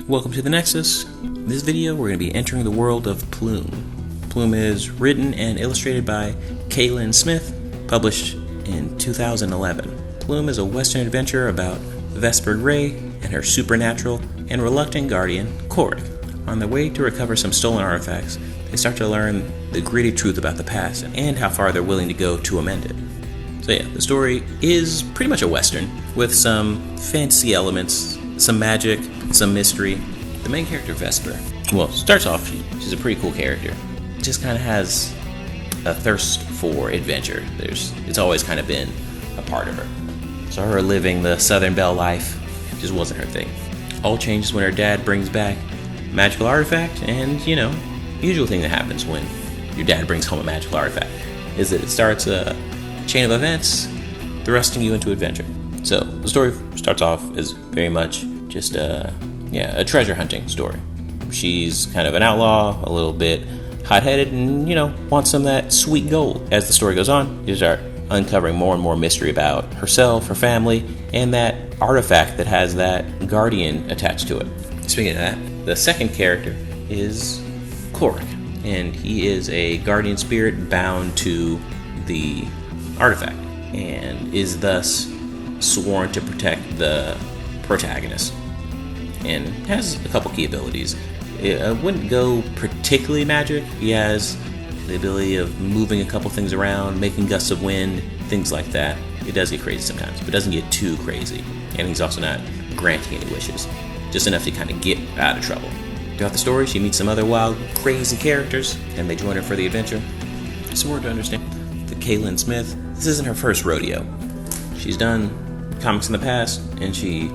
Welcome to the Nexus. In this video, we're going to be entering the world of Plume. Plume is written and illustrated by Kaylin Smith, published in 2011. Plume is a Western adventure about Vesper Grey and her supernatural and reluctant guardian, Cork. On their way to recover some stolen artifacts, they start to learn the gritty truth about the past and how far they're willing to go to amend it. So yeah, the story is pretty much a Western, with some fantasy elements, some magic, some mystery. The main character, Vesper, well, starts off, she's a pretty cool character. Just kind of has a thirst for adventure. It's always kind of been a part of her. So her living the Southern Belle life just wasn't her thing. All changes when her dad brings back a magical artifact, and usual thing that happens when your dad brings home a magical artifact is that it starts a chain of events thrusting you into adventure. So the story starts off as very much just a treasure hunting story. She's kind of an outlaw, a little bit hot-headed, and wants some of that sweet gold. As the story goes on, you start uncovering more and more mystery about herself, her family, and that artifact that has that guardian attached to it. Speaking of that, the second character is Cork, and he is a guardian spirit bound to the artifact and is thus sworn to protect the protagonist, and has a couple key abilities. It wouldn't go particularly magic. He has the ability of moving a couple things around, making gusts of wind, things like that. It does get crazy sometimes, but doesn't get too crazy. And he's also not granting any wishes, just enough to kind of get out of trouble. Throughout the story, she meets some other wild, crazy characters, and they join her for the adventure. It's important to understand that Kaylin Smith, this isn't her first rodeo. She's done comics in the past, and she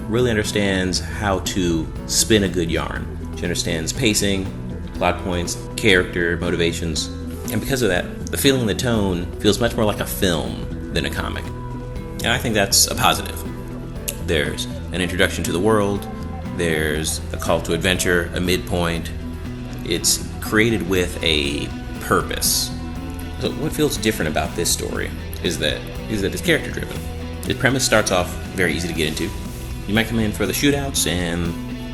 really understands how to spin a good yarn. She understands pacing, plot points, character, motivations, and because of that, the feeling and the tone feels much more like a film than a comic. And I think that's a positive. There's an introduction to the world, there's a call to adventure, a midpoint. It's created with a purpose. So what feels different about this story is that it's character driven. The premise starts off very easy to get into. You might come in for the shootouts and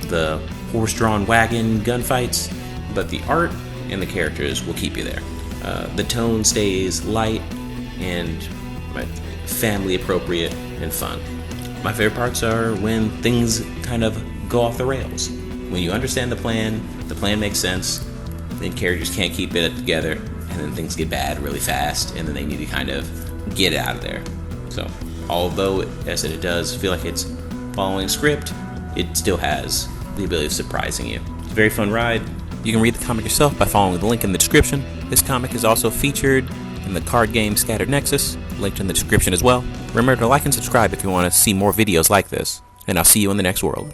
the horse-drawn wagon gunfights, but the art and the characters will keep you there. The tone stays light and family appropriate and fun. My favorite parts are when things kind of go off the rails. When you understand the plan makes sense, then characters can't keep it together, and then things get bad really fast, and then they need to kind of get out of there. So, although, as I said, it does feel like it's following script, it still has the ability of surprising you. It's a very fun ride. You can read the comic yourself by following the link in the description. This comic is also featured in the card game Scattered Nexus, linked in the description as well. Remember to like and subscribe if you want to see more videos like this, and I'll see you in the next world.